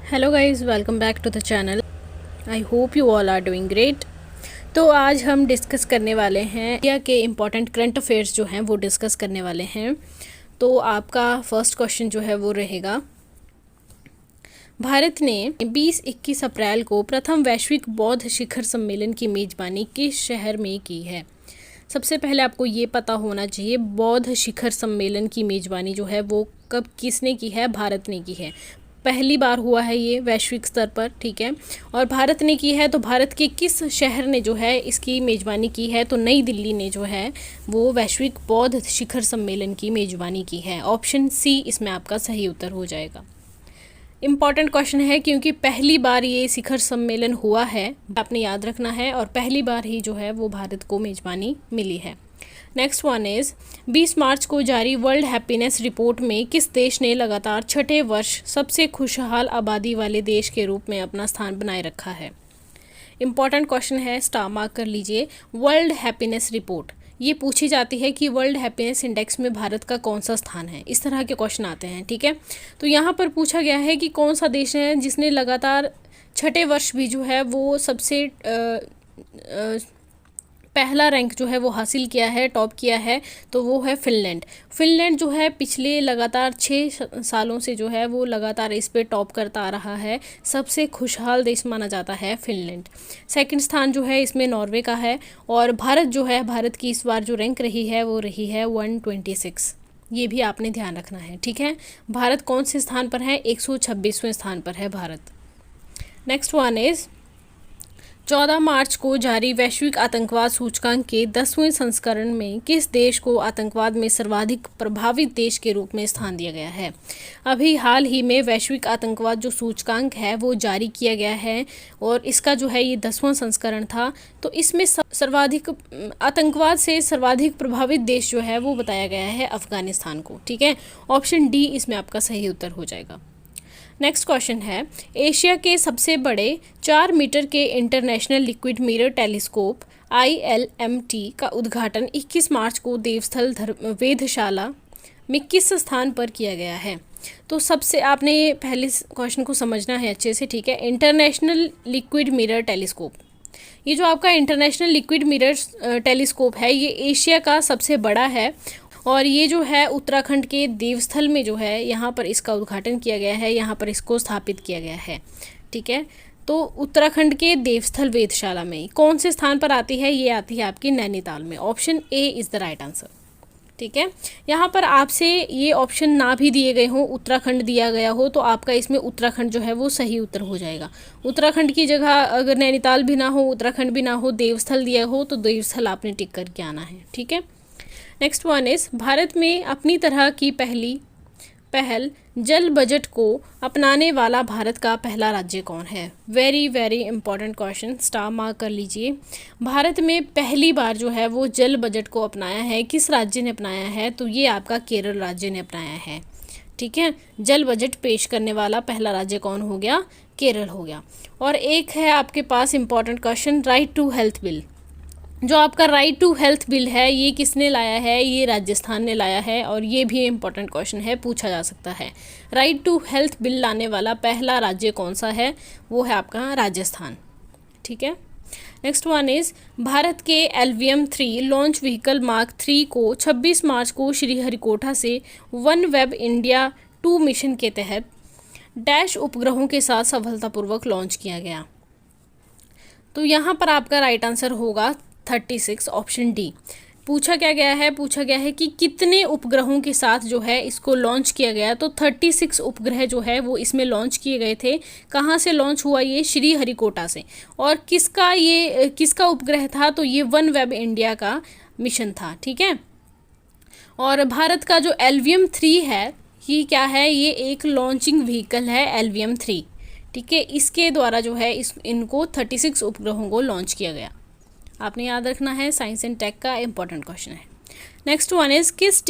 Hello guys, welcome back to the channel. I hope you all are doing great. तो आज हम discuss करने वाले हैं इंडिया के इम्पॉर्टेंट करंट अफेयर्स जो हैं वो डिस्कस करने वाले हैं। तो आपका फर्स्ट क्वेश्चन जो है वो रहेगा, भारत ने 20-21 अप्रैल को प्रथम वैश्विक बौद्ध शिखर सम्मेलन की मेज़बानी किस शहर में की है। सबसे पहले आपको ये पता होना चाहिए बौद्ध शिखर सम्मेलन की मेज़बानी जो है वो कब किसने की है। भारत ने की है, पहली बार हुआ है ये वैश्विक स्तर पर, ठीक है। और भारत ने की है तो भारत के किस शहर ने जो है इसकी मेज़बानी की है, तो नई दिल्ली ने जो है वो वैश्विक बौद्ध शिखर सम्मेलन की मेज़बानी की है। ऑप्शन सी इसमें आपका सही उत्तर हो जाएगा। इम्पॉर्टेंट क्वेश्चन है क्योंकि पहली बार ये शिखर सम्मेलन हुआ है, आपने याद रखना है, और पहली बार ही जो है वो भारत को मेज़बानी मिली है। नेक्स्ट वन इज़ 20 मार्च को जारी वर्ल्ड हैप्पीनेस रिपोर्ट में किस देश ने लगातार छठे वर्ष सबसे खुशहाल आबादी वाले देश के रूप में अपना स्थान बनाए रखा है। इम्पॉर्टेंट क्वेश्चन है, स्टार मार्क कर लीजिए। वर्ल्ड हैप्पीनेस रिपोर्ट ये पूछी जाती है कि वर्ल्ड हैप्पीनेस इंडेक्स में भारत का कौन सा स्थान है, इस तरह के क्वेश्चन आते हैं, ठीक है। तो यहाँ पर पूछा गया है कि कौन सा देश है जिसने लगातार छठे वर्ष भी जो है वो सबसे पहला रैंक जो है वो हासिल किया है, टॉप किया है, तो वो है फिनलैंड। फिनलैंड जो है पिछले लगातार 6 सालों से जो है वो लगातार इस पे टॉप करता आ रहा है, सबसे खुशहाल देश माना जाता है फिनलैंड। सेकंड स्थान जो है इसमें नॉर्वे का है, और भारत जो है, भारत की इस बार जो रैंक रही है वो रही है 126। ये भी आपने ध्यान रखना है, ठीक है। भारत कौन से स्थान पर है, 126वें स्थान पर है भारत। नेक्स्ट वन इज़ 14 मार्च को जारी वैश्विक आतंकवाद सूचकांक के 10वें संस्करण में किस देश को आतंकवाद में सर्वाधिक प्रभावित देश के रूप में स्थान दिया गया है। अभी हाल ही में वैश्विक आतंकवाद जो सूचकांक है वो जारी किया गया है, और इसका जो है ये 10वां संस्करण था। तो इसमें सर्वाधिक आतंकवाद से सर्वाधिक प्रभावित देश जो है वो बताया गया है अफगानिस्तान को, ठीक है। ऑप्शन डी इसमें आपका सही उत्तर हो जाएगा। नेक्स्ट क्वेश्चन है, एशिया के सबसे बड़े 4 मीटर के international liquid mirror telescope ILMT का उद्घाटन 21 मार्च को देवस्थल वेधशाला में किस स्थान पर किया गया है। तो सबसे आपने ये पहले क्वेश्चन को समझना है अच्छे से, ठीक है। इंटरनेशनल लिक्विड मिरर टेलीस्कोप, ये जो आपका इंटरनेशनल लिक्विड मिरर टेलीस्कोप है ये एशिया का सबसे बड़ा है, और ये जो है उत्तराखंड के देवस्थल में जो है यहाँ पर इसका उद्घाटन किया गया है, यहाँ पर इसको स्थापित किया गया है, ठीक है। तो उत्तराखंड के देवस्थल वेधशाला में कौन से स्थान पर आती है, ये आती है आपकी नैनीताल में। Option A is the right answer, ठीक है। यहाँ पर आपसे ये ऑप्शन ना भी दिए गए हों, उत्तराखंड दिया गया हो, तो आपका इसमें उत्तराखंड जो है वो सही उत्तर हो जाएगा। उत्तराखंड की जगह अगर नैनीताल भी ना हो, उत्तराखंड भी ना हो, देवस्थल दिया हो, तो देवस्थल आपने टिक करके आना है, ठीक है। नेक्स्ट वन इज़ भारत में अपनी तरह की पहल जल बजट को अपनाने वाला भारत का पहला राज्य कौन है। Very very important question, star mark कर लीजिए। भारत में पहली बार जो है वो जल बजट को अपनाया है, किस राज्य ने अपनाया है, तो ये आपका केरल राज्य ने अपनाया है, ठीक है। जल बजट पेश करने वाला पहला राज्य कौन हो गया, केरल हो गया। और एक है आपके पास important question, right to health bill. जो आपका राइट टू हेल्थ बिल है ये किसने लाया है, ये राजस्थान ने लाया है, और ये भी इम्पोर्टेंट क्वेश्चन है, पूछा जा सकता है। राइट टू हेल्थ बिल लाने वाला पहला राज्य कौन सा है, वो है आपका राजस्थान, ठीक है। नेक्स्ट वन इज़ भारत के LVM 3 लॉन्च व्हीकल मार्क 3 को 26 मार्च को श्रीहरिकोटा से वन वेब इंडिया 2 मिशन के तहत डैश उपग्रहों के साथ सफलतापूर्वक लॉन्च किया गया। तो यहाँ पर आपका राइट आंसर होगा 36, ऑप्शन डी। पूछा क्या गया है, पूछा गया है कि कितने उपग्रहों के साथ जो है इसको लॉन्च किया गया। तो 36 उपग्रह जो है वो इसमें लॉन्च किए गए थे। कहाँ से लॉन्च हुआ, ये श्रीहरिकोटा से। और किसका उपग्रह था, तो ये वन वेब इंडिया का मिशन था, ठीक है। और भारत का जो LVM 3 है ये क्या है, ये एक लॉन्चिंग व्हीकल है LVM 3, ठीक है। इसके द्वारा जो है इनको 36 उपग्रहों को लॉन्च किया गया। आपने याद रखना है, साइंस एंड टेक का इंपॉर्टेंट क्वेश्चन है। नेक्स्ट वन इज़ किस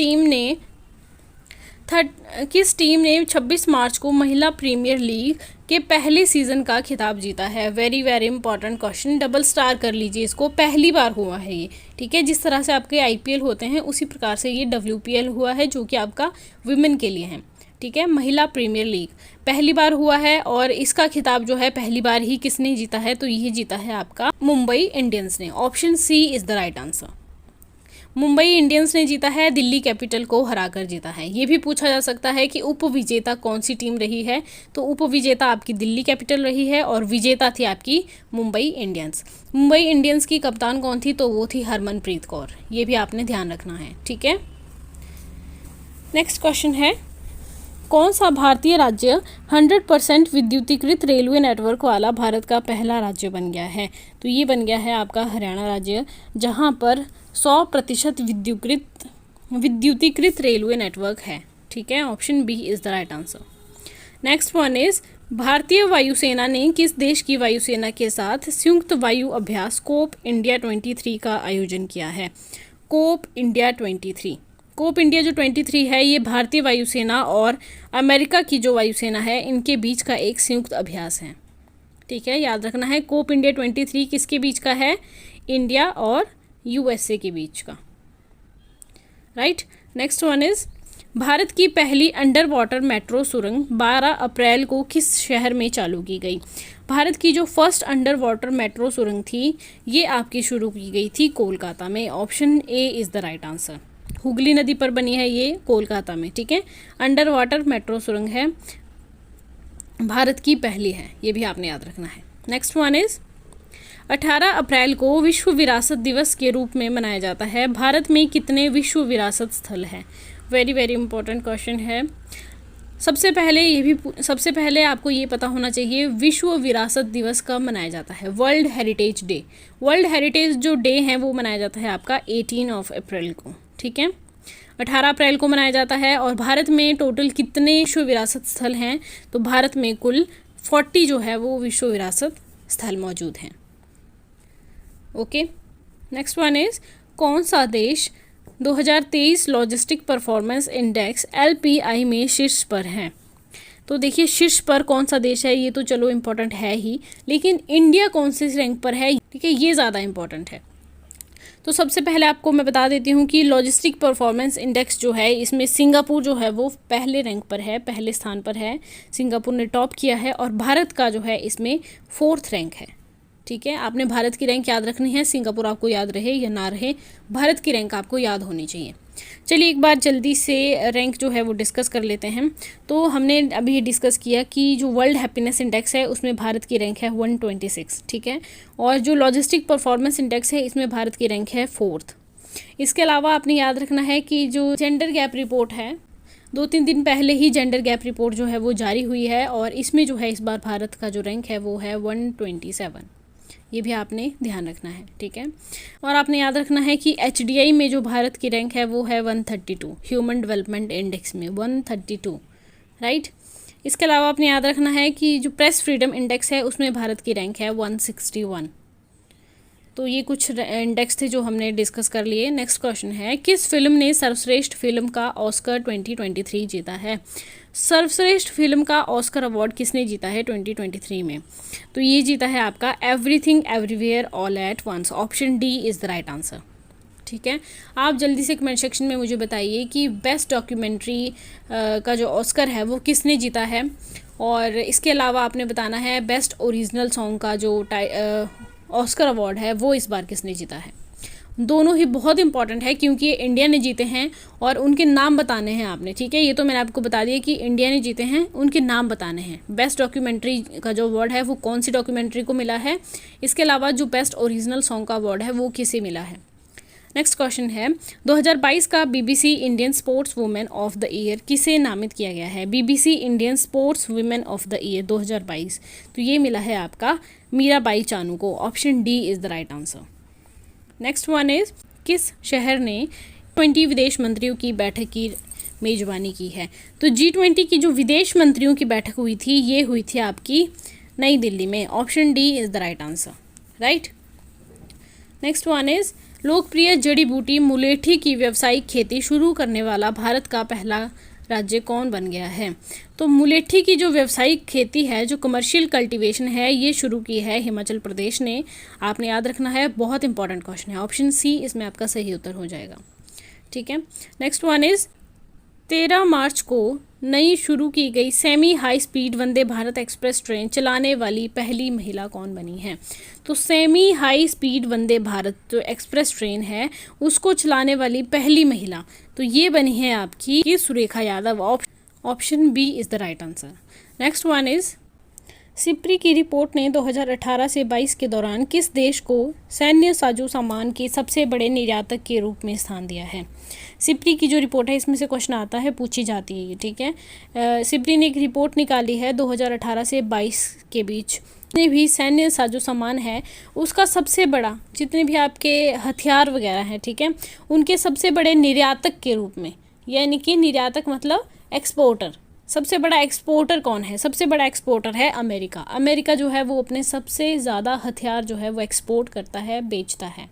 टीम ने 26 मार्च को महिला प्रीमियर लीग के पहले सीज़न का खिताब जीता है। Very very important question, double star कर लीजिए इसको, पहली बार हुआ है ये, ठीक है। जिस तरह से आपके IPL होते हैं उसी प्रकार से ये WPL हुआ है, जो कि आपका वुमेन के लिए है, ठीक है, महिला प्रीमियर लीग पहली बार हुआ है और इसका खिताब जो है पहली बार ही किसने जीता है, तो ये जीता है आपका मुंबई इंडियंस ने। Option C is the right answer. Mumbai Indians ने जीता है, दिल्ली कैपिटल को हराकर जीता है। ये भी पूछा जा सकता है कि उप विजेता कौन सी टीम रही है, तो उप विजेता आपकी दिल्ली कैपिटल रही है और विजेता थी आपकी मुंबई इंडियंस। मुंबई इंडियंस की कप्तान कौन थी, तो वो थी हरमनप्रीत कौर। ये भी आपने ध्यान रखना है, ठीक है। नेक्स्ट क्वेश्चन है, कौन सा भारतीय राज्य 100% विद्युतीकृत रेलवे नेटवर्क वाला भारत का पहला राज्य बन गया है, तो ये बन गया है आपका हरियाणा राज्य, जहां पर 100% विद्युतीकृत रेलवे नेटवर्क है, ठीक है। Option B is the right answer. Next one is, भारतीय वायुसेना ने किस देश की वायुसेना के साथ संयुक्त वायु अभ्यास कोप इंडिया 23 का आयोजन किया है। कोप इंडिया 23, कोप इंडिया जो 23 है, ये भारतीय वायुसेना और अमेरिका की जो वायुसेना है इनके बीच का एक संयुक्त अभ्यास है, ठीक है, याद रखना है। कोप इंडिया 23 किसके बीच का है, इंडिया और यूएसए के बीच का, right. Next one is, Bharat की पहली अंडर वाटर मेट्रो सुरंग 12 अप्रैल को किस शहर में चालू की गई। भारत की जो फर्स्ट अंडर वाटर मेट्रो सुरंग थी ये आपकी शुरू की गई थी कोलकाता में। Option A is the right answer. Hooghly नदी पर बनी है ये कोलकाता में, ठीक है। अंडर वाटर मेट्रो सुरंग है, भारत की पहली है, ये भी आपने याद रखना है। नेक्स्ट वन इज, 18 अप्रैल को विश्व विरासत दिवस के रूप में मनाया जाता है। भारत में कितने विश्व विरासत स्थल हैं। वेरी वेरी इंपॉर्टेंट क्वेश्चन है। सबसे पहले आपको ये पता होना चाहिए विश्व विरासत दिवस कब मनाया जाता है। World heritage day, world heritage जो डे है वो मनाया जाता है आपका 18 अप्रैल को, ठीक है। 18 अप्रैल को मनाया जाता है। और भारत में टोटल कितने विश्व विरासत स्थल हैं, तो भारत में कुल 40 जो है वो विश्व विरासत स्थल मौजूद हैं। ओके, नेक्स्ट वन इज, कौन सा देश 2023 लॉजिस्टिक परफॉर्मेंस इंडेक्स LPI में शीर्ष पर है। तो देखिए शीर्ष पर कौन सा देश है ये तो चलो इम्पोर्टेंट है ही, लेकिन इंडिया कौन से रैंक पर है, ठीक है, ये ज़्यादा इम्पोर्टेंट है। तो सबसे पहले आपको मैं बता देती हूँ कि लॉजिस्टिक परफॉर्मेंस इंडेक्स जो है इसमें सिंगापुर जो है वो पहले रैंक पर है, पहले स्थान पर है, सिंगापुर ने टॉप किया है। और भारत का जो है इसमें 4th रैंक है, ठीक है। आपने भारत की रैंक याद रखनी है, सिंगापुर आपको याद रहे या ना रहे, भारत की रैंक आपको याद होनी चाहिए। चलिए एक बार जल्दी से रैंक जो है वो डिस्कस कर लेते हैं। तो हमने अभी डिस्कस किया कि जो वर्ल्ड हैप्पीनेस इंडेक्स है उसमें भारत की रैंक है 126, ठीक है। और जो लॉजिस्टिक परफॉर्मेंस इंडेक्स है इसमें भारत की रैंक है 4th। इसके अलावा आपने याद रखना है कि जो जेंडर गैप रिपोर्ट है, 2-3 दिन पहले ही जेंडर गैप रिपोर्ट जो है वो जारी हुई है और इसमें जो है इस बार भारत का जो रैंक है वो है 127। ये भी आपने ध्यान रखना है, ठीक है। और आपने याद रखना है कि HDI में जो भारत की रैंक है वो है 132, ह्यूमन डेवलपमेंट इंडेक्स में 132, राइट। इसके अलावा आपने याद रखना है कि जो प्रेस फ्रीडम इंडेक्स है उसमें भारत की रैंक है 161। तो ये कुछ इंडेक्स थे जो हमने डिस्कस कर लिए। नेक्स्ट क्वेश्चन है, किस फिल्म ने सर्वश्रेष्ठ फिल्म का ऑस्कर 2023 जीता है। सर्वश्रेष्ठ फिल्म का ऑस्कर अवार्ड किसने जीता है 2023 में, तो ये जीता है आपका everything everywhere all at once. Option D is the right answer, ठीक है। आप जल्दी से कमेंट सेक्शन में मुझे बताइए कि बेस्ट डॉक्यूमेंट्री का जो ऑस्कर है वो किसने जीता है। और इसके अलावा आपने बताना है बेस्ट ओरिजिनल सॉन्ग का जो ऑस्कर अवार्ड है वो इस बार किसने जीता है। दोनों ही बहुत इंपॉर्टेंट है क्योंकि ये इंडिया ने जीते हैं और उनके नाम बताने हैं आपने, ठीक है। ये तो मैंने आपको बता दिया कि इंडिया ने जीते हैं, उनके नाम बताने हैं। बेस्ट डॉक्यूमेंट्री का जो अवार्ड है वो कौन सी डॉक्यूमेंट्री को मिला है, इसके अलावा जो बेस्ट ओरिजिनल सॉन्ग का अवार्ड है वो किसे मिला है। नेक्स्ट क्वेश्चन है, 2022 का BBC Indian sports women of the year किसे नामित किया गया है। BBC Indian sports women of the year 2022, तो ये मिला है आपका मीराबाई चानू को। Option D is the right answer. Next one is, किस शहर ने G20 विदेश मंत्रियों की बैठक की मेजबानी की है। तो G20 की जो विदेश मंत्रियों की बैठक हुई थी ये हुई थी आपकी नई दिल्ली में। Option D is the right answer, right. Next one is, लोकप्रिय जड़ी बूटी मुलेठी की व्यावसायिक खेती शुरू करने वाला भारत का पहला राज्य कौन बन गया है। तो मुलेठी की जो व्यावसायिक खेती है, जो कमर्शियल कल्टीवेशन है, ये शुरू की है हिमाचल प्रदेश ने। आपने याद रखना है, बहुत इंपॉर्टेंट क्वेश्चन है। ऑप्शन सी इसमें आपका सही उत्तर हो जाएगा, ठीक है। नेक्स्ट वन इज, 13 मार्च को नई शुरू की गई semi high speed Vande Bharat express train चलाने वाली पहली महिला कौन बनी है? तो semi high speed Vande Bharat जो एक्सप्रेस ट्रेन है उसको चलाने वाली पहली महिला, तो ये बनी है आपकी Surekha Yadav. Option B is the right answer. Next one is SIPRI की रिपोर्ट ने 2018 से 22 के दौरान किस देश को सैन्य साजो सामान के सबसे बड़े निर्यातक के रूप में स्थान दिया है? सिप्री की जो रिपोर्ट है इसमें से क्वेश्चन आता है, पूछी जाती है ये, ठीक है। सिप्री ने एक रिपोर्ट निकाली है 2018 से 22 के बीच, जितने भी सैन्य साजो सामान है उसका सबसे बड़ा, जितने भी आपके हथियार वगैरह हैं, ठीक है, उनके सबसे बड़े निर्यातक के रूप में, यानी कि निर्यातक मतलब एक्सपोर्टर, सबसे बड़ा एक्सपोर्टर कौन है? सबसे बड़ा एक्सपोर्टर है अमेरिका। अमेरिका जो है वो अपने सबसे ज़्यादा हथियार जो है वो एक्सपोर्ट करता है, बेचता है,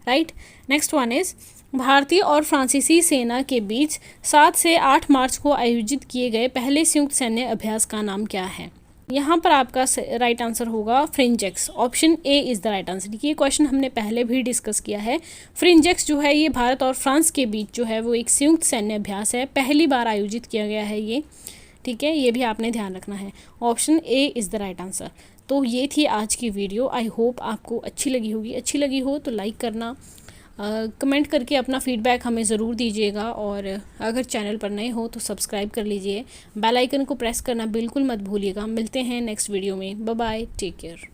राइट। नेक्स्ट वन इज़ भारतीय और फ्रांसीसी सेना के बीच 7 से 8 मार्च को आयोजित किए गए पहले संयुक्त सैन्य अभ्यास का नाम क्या है? यहाँ पर आपका राइट आंसर होगा फ्रिंजेक्स। Option A is the right answer. ये क्वेश्चन हमने पहले भी डिस्कस किया है। फ्रिंजेक्स जो है ये भारत और फ्रांस के बीच जो है वो एक संयुक्त सैन्य अभ्यास है, पहली बार आयोजित किया गया है ये, ठीक है, ये भी आपने ध्यान रखना है। Option A is the right answer. तो ये थी आज की वीडियो। आई होप आपको अच्छी लगी होगी। अच्छी लगी हो तो लाइक करना, कमेंट करके अपना फीडबैक हमें ज़रूर दीजिएगा, और अगर चैनल पर नए हो तो सब्सक्राइब कर लीजिए। बेल आइकन को प्रेस करना बिल्कुल मत भूलिएगा। मिलते हैं नेक्स्ट वीडियो में। Bye bye, take care.